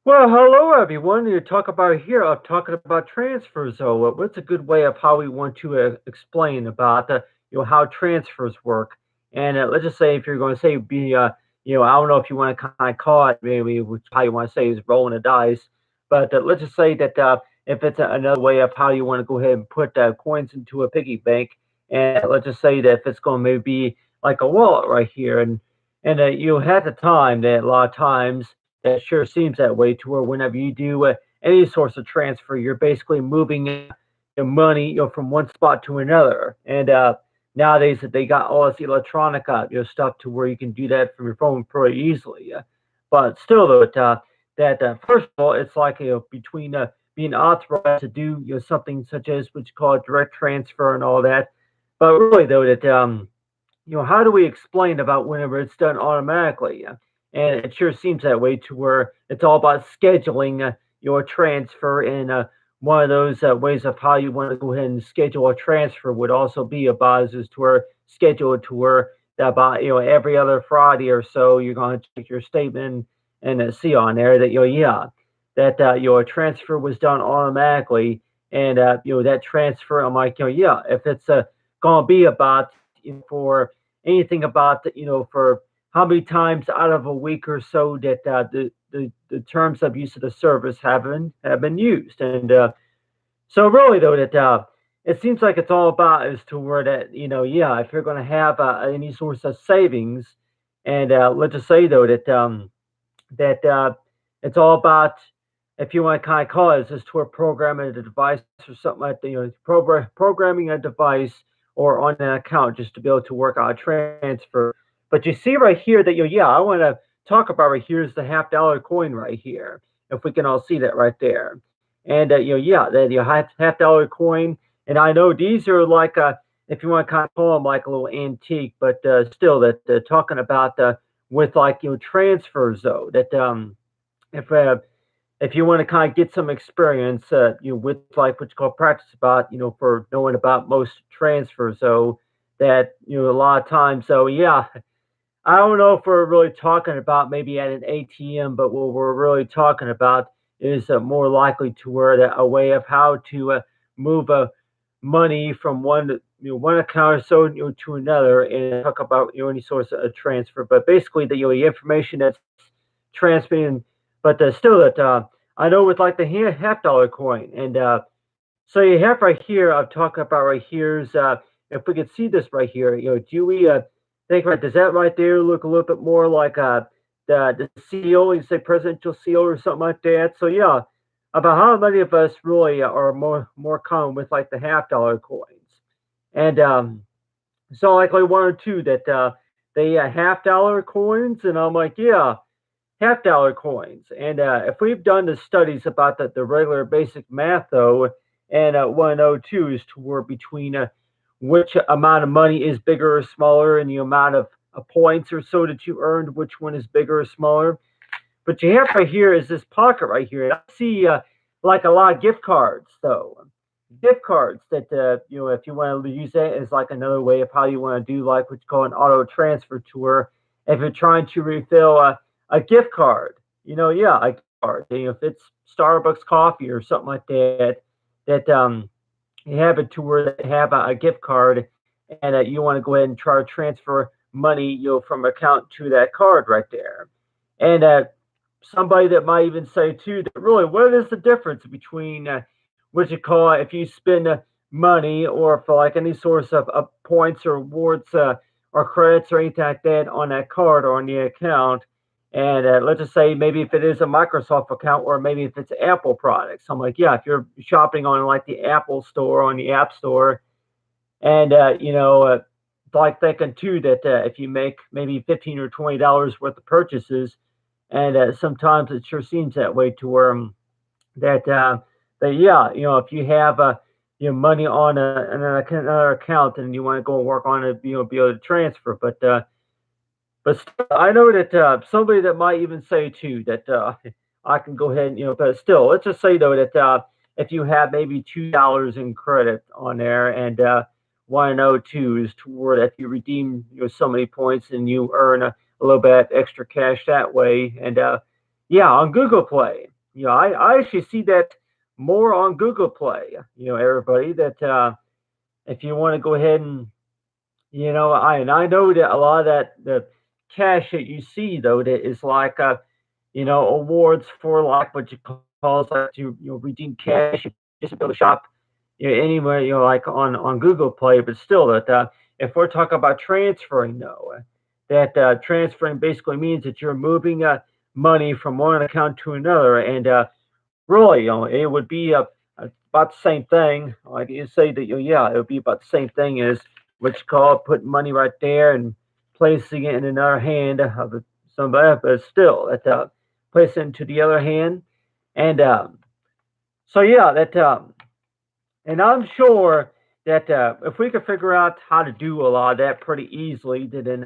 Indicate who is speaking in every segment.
Speaker 1: Well, hello everyone. You talk about here. I'm talking about transfers. So, what's a good way of how we want to explain about how transfers work? And let's just say if you're going to say I don't know if you want to kind of call it maybe which how you want to say is rolling the dice, but let's just say that if it's another way of how you want to go ahead and put coins into a piggy bank, and let's just say that if it's going to maybe be like a wallet right here, and you have the time that a lot of times that sure seems that way to where whenever you do any source of transfer, you're basically moving money, from one spot to another. And nowadays, that they got all this electronic, stuff to where you can do that from your phone pretty easily. But still, though, that first of all, it's like between being authorized to do something such as what you call a direct transfer and all that. But really, though, that how do we explain about whenever it's done automatically? And it sure seems that way to where it's all about scheduling your transfer. And one of those ways of how you want to go ahead and schedule a transfer would also be about is to where schedule it to where that about every other Friday or so you're going to check your statement and see on there that that your transfer was done automatically. And that transfer, I'm like, if it's going to be about for anything about for how many times out of a week or so that the terms of use of the service have been used. And so really though that it seems like it's all about is to where that if you're going to have any source of savings. And let's just say though that it's all about, if you want to kind of call it, is just toward programming a device or something like that, programming a device or on an account just to be able to work out a transfer. But you see right here that I want to talk about right here is the half-dollar coin right here. If we can all see that right there, and that half-dollar coin, and I know these are like if you want to kind of call them like a little antique, but still that talking about with like transfers though that if uh, if you want to kind of get some experience, with like what you call practice about, for knowing about most transfers, so that a lot of times, so yeah, I don't know if we're really talking about maybe at an ATM, but what we're really talking about is more likely to where a way of how to move money from one account or so to another, and talk about any source of transfer. But basically, the information that's transmitting, but still that I know with like the half-dollar coin, and so you have right here. I'm talking about right here is if we could see this right here, do we think right? Does that right there look a little bit more like the seal? You say presidential seal or something like that. So yeah, about how many of us really are more common with like the half-dollar coins, and so likely one or two that they half-dollar coins, and I'm like, yeah, half-dollar coins. And if we've done the studies about the regular basic math, though, and 102 is to where between which amount of money is bigger or smaller, and the amount of points or so that you earned, which one is bigger or smaller. But you have right here is this pocket right here. And I see like a lot of gift cards, though. Gift cards that, if you want to use that as like another way of how you want to do like what you call an auto transfer tour. If you're trying to refill a gift card, a gift card. If it's Starbucks coffee or something like that, that you have it to where they have a gift card, and you want to go ahead and try to transfer money, from account to that card right there. And somebody that might even say too that really, what is the difference between what you call if you spend money or for like any source of points or rewards or credits or anything like that on that card or on the account. And let's just say maybe if it is a Microsoft account or maybe if it's Apple products. I'm like, yeah, if you're shopping on like the Apple store on the App Store, and like thinking too that if you make maybe $15 or $20 worth of purchases, and sometimes it sure seems that way to where that that yeah, if you have money on another account and you want to go and work on it, be able to transfer. But still, I know that somebody that might even say too that I can go ahead and but still, let's just say though that if you have maybe $2 in credit on there, and 102 is toward if you redeem so many points and you earn a little bit extra cash that way, and yeah, on Google Play. I actually see that more on Google Play. Everybody that if you want to go ahead and I know that a lot of that the cash that you see though that is like awards for like what you call like to redeem cash, you just be able to shop anywhere like on Google Play, but still that if we're talking about transferring though, that transferring basically means that you're moving money from one account to another, and really it would be about the same thing. Like you say that yeah, it would be about the same thing as what you call putting money right there and placing it in another hand of somebody, but still that place it into the other hand, and so yeah, that and I'm sure that if we could figure out how to do a lot of that pretty easily, then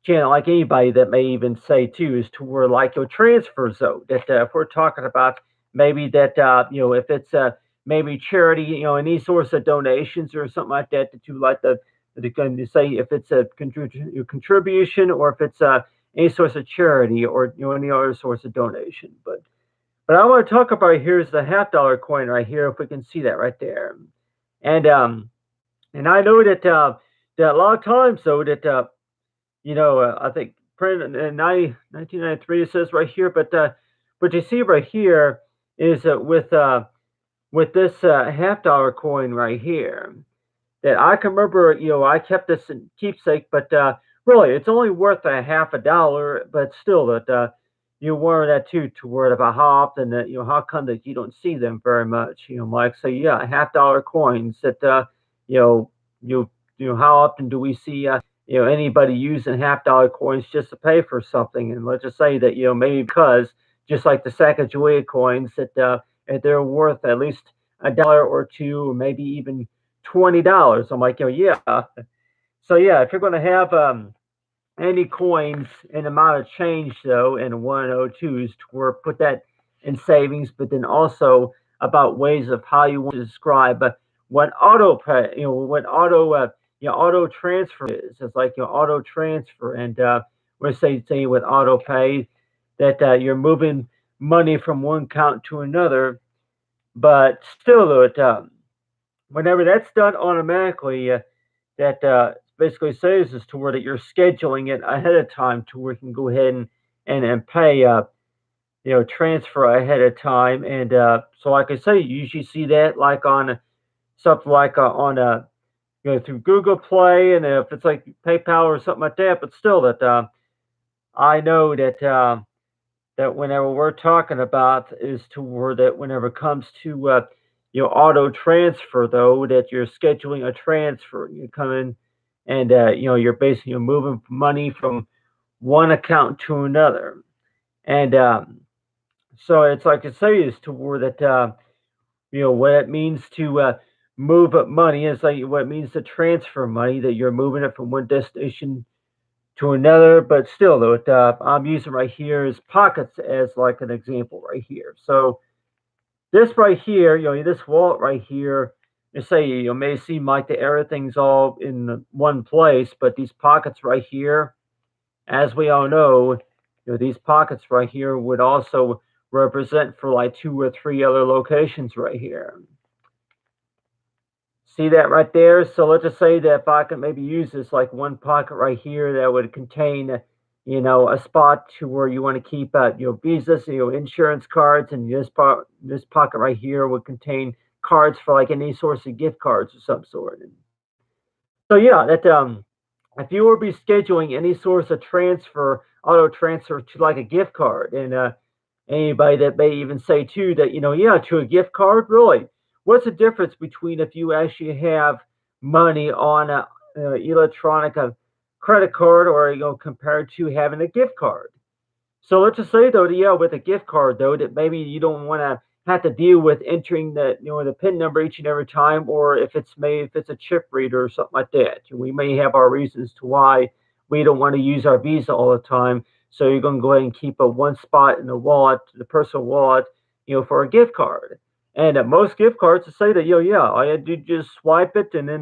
Speaker 1: like anybody that may even say too is to where like your transfer zone that if we're talking about maybe that if it's maybe charity any sorts of donations or something like that that you like the going to say if it's a contribution or if it's any source of charity or any other source of donation, but I want to talk about here's the half-dollar coin right here if we can see that right there, and I know that a lot of times though that I think printed in 1993 it says right here, but what you see right here is with this half-dollar coin right here that I can remember, I kept this in keepsake, but really it's only worth a half a dollar, but still that you worry that too to worry about how often that how come that you don't see them very much, like say yeah, half-dollar coins that you know you how often do we see anybody using half-dollar coins just to pay for something, and let's just say that maybe because just like the Sacagawea coins that they're worth at least a dollar or two or maybe even $20. I'm like yeah. So yeah, if you're going to have any coins and amount of change though in 102s to where put that in savings, but then also about ways of how you want to describe what auto pay, what auto auto transfer is. It's like auto transfer, and we're saying with auto pay that you're moving money from one account to another, but still though whenever that's done automatically, that basically says is to where that you're scheduling it ahead of time to where you can go ahead and pay transfer ahead of time, and so like I say, you usually see that like on something like on through Google Play, and if it's like PayPal or something like that, but still that I know that whenever we're talking about is to where that whenever it comes to auto transfer though that you're scheduling a transfer, you come in and you're basically moving money from one account to another, and so it's like I say is to where that what it means to move up money is like what it means to transfer money, that you're moving it from one destination to another, but still though I'm using right here is pockets as like an example right here. So this right here, this wallet right here, you say may seem like the everything's all in one place, but these pockets right here, as we all know, these pockets right here would also represent for like two or three other locations right here. See that right there? So let's just say that if I could maybe use this like one pocket right here that would contain, a spot to where you want to keep, visas, insurance cards, and this pocket right here would contain cards for like any source of gift cards of some sort. And so yeah, that if you were be scheduling any source of transfer, auto transfer to like a gift card, and anybody that may even say too that yeah, to a gift card, really, what's the difference between if you actually have money on a electronic credit card or compared to having a gift card? So let's just say though, that, yeah, with a gift card though, that maybe you don't want to have to deal with entering the PIN number each and every time, or if it's a chip reader or something like that. We may have our reasons to why we don't want to use our Visa all the time. So you're going to go ahead and keep a one spot in the wallet, the personal wallet, for a gift card. And most gift cards to say that yeah, all you had to do just swipe it, and then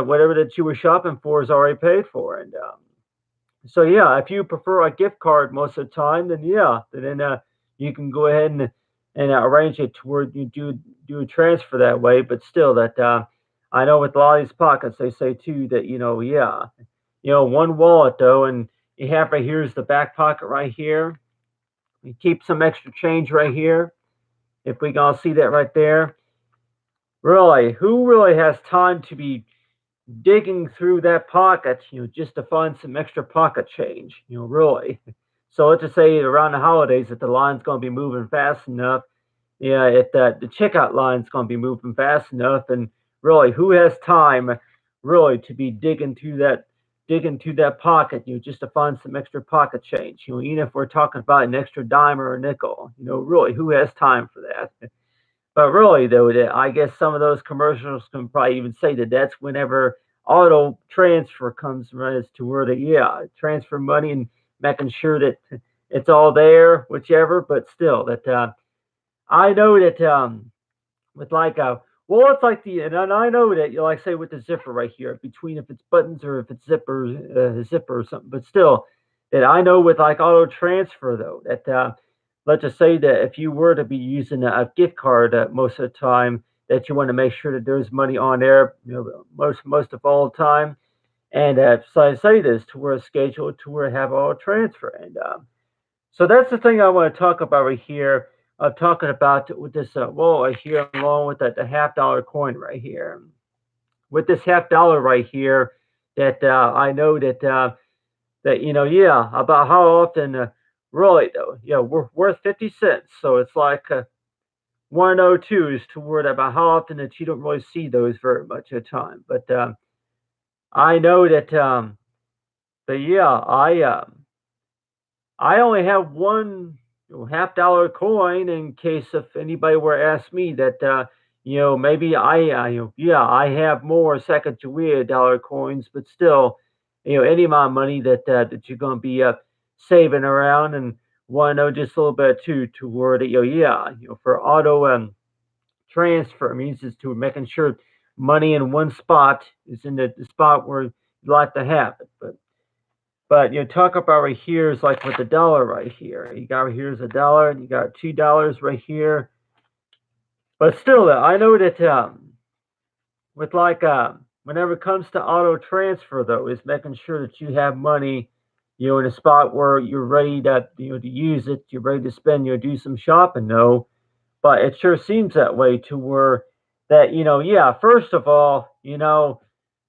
Speaker 1: whatever that you were shopping for is already paid for. And so yeah, if you prefer a gift card most of the time, then yeah, then you can go ahead and arrange it to where you do a transfer that way. But still, that I know with a lot of these pockets, they say too that yeah, one wallet though, and you have right here is the back pocket right here. You keep some extra change right here. If we can all see that right there, really, who really has time to be digging through that pocket, just to find some extra pocket change, really. So let's just say around the holidays that the line's going to be moving fast enough. Yeah, if the checkout line's going to be moving fast enough, and really, who has time, really, to be digging through that pocket, just to find some extra pocket change. Even if we're talking about an extra dime or a nickel, really, who has time for that? But really, though, I guess some of those commercials can probably even say that that's whenever auto transfer comes from as to where yeah, transfer money and making sure that it's all there, whichever. But still, that I know that with like well, it's like and I know that like say with the zipper right here between if it's buttons or if it's zipper or something. But still, that I know with like auto transfer though that let's just say that if you were to be using a gift card most of the time, that you want to make sure that there's money on there, most of all the time. And so I say this to where it's scheduled to where I have auto transfer. And so that's the thing I want to talk about right here. I'm talking about with this wall right here, along with the half-dollar coin right here. With this half-dollar right here, that I know that yeah, about how often, really though, we're worth 50 cents. So it's like 102 is to word about how often that you don't really see those very much at a time. But I know that, but yeah, I only have one half-dollar coin in case if anybody were to ask me that, maybe yeah, I have more Sacagawea dollar coins, but still, any amount of money that you're going to be saving around and want to know just a little bit too to where that, yeah, for auto transfer means is to making sure money in one spot is in the spot where you like to have it. But talk about right here is like with the dollar right here. You got right here's a dollar, and you got $2 right here. But still, I know that with like whenever it comes to auto transfer though, is making sure that you have money, in a spot where you're ready to to use it, you're ready to spend, do some shopping though. But it sure seems that way to where that yeah. First of all,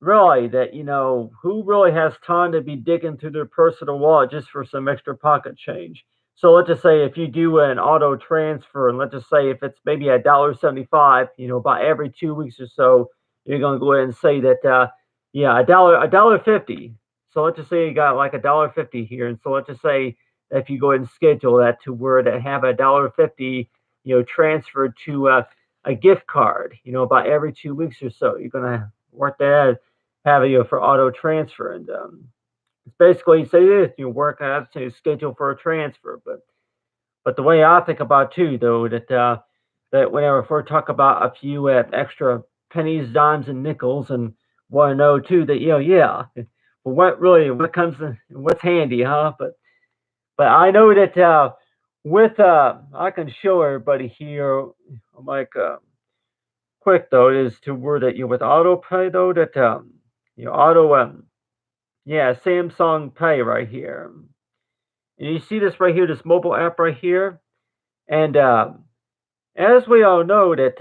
Speaker 1: really, that who really has time to be digging through their personal wallet just for some extra pocket change? So let's just say if you do an auto transfer, and let's just say if it's maybe $1.75, about every 2 weeks or so, you're gonna go ahead and say that yeah, a dollar 50. So let's just say you got like $1.50 here, and so let's just say if you go ahead and schedule that to where to have $1.50, transferred to a gift card, about every 2 weeks or so, you're gonna work that have it, for auto transfer. And it's basically say this, you work out to schedule for a transfer. But the way I think about too, though, that whenever if we're talking about a few extra pennies, dimes, and nickels, and want to know too that yeah, well, what comes in, what's handy, huh? But I know that with I can show everybody here, like quick though, is to where that with auto pay though that auto yeah, Samsung Pay right here. And you see this right here, this mobile app right here. And as we all know that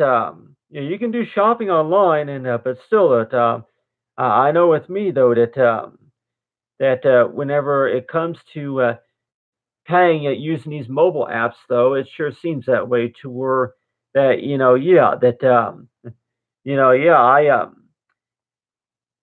Speaker 1: you can do shopping online, and but still that I know with me though that whenever it comes to paying it using these mobile apps though, it sure seems that way to where that yeah that yeah I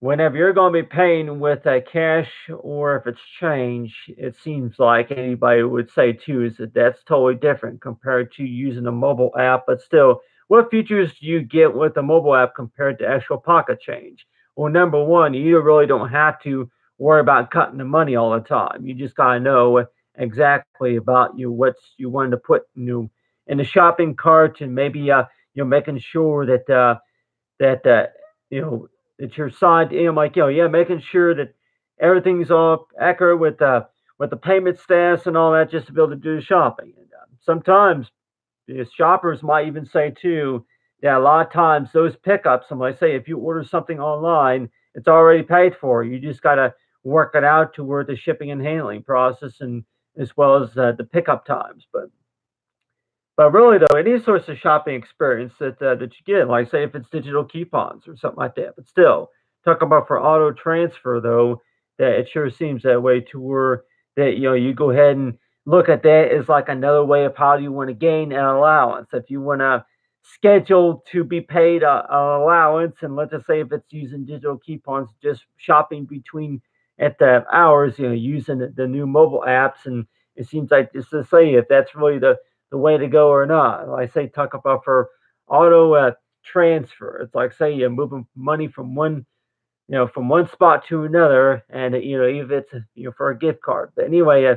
Speaker 1: whenever you're going to be paying with cash or if it's change, it seems like anybody would say too is that that's totally different compared to using a mobile app. But still, what features do you get with a mobile app compared to actual pocket change? Well, number one, you really don't have to worry about cutting the money all the time. You just gotta know exactly about what you want to put in the shopping cart, and maybe making sure that that you're signed in, like yeah, making sure that everything's all accurate with the payment status and all that, just to be able to do the shopping. And, sometimes shoppers might even say too that a lot of times those pickups, and like say if you order something online, it's already paid for. You just gotta work it out to where the shipping and handling process and as well as the pickup times. But really though, any sorts of shopping experience that you get, like say if it's digital coupons or something like that, but still, talk about for auto transfer though, that it sure seems that way to where that you go ahead and look at that as like another way of how you want to gain an allowance. If you want to schedule to be paid a allowance, and let's just say if it's using digital coupons, just shopping between at the hours, using the new mobile apps, and it seems like just to say if that's really the way to go or not. Like I say, talk about for auto transfer. It's like say you're moving money from from one spot to another, and even if it's for a gift card. But anyway,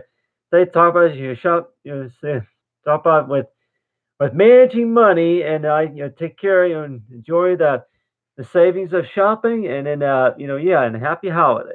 Speaker 1: they talk about shop, talk about with managing money, and take care, and enjoy the savings of shopping, and then yeah, and happy holidays.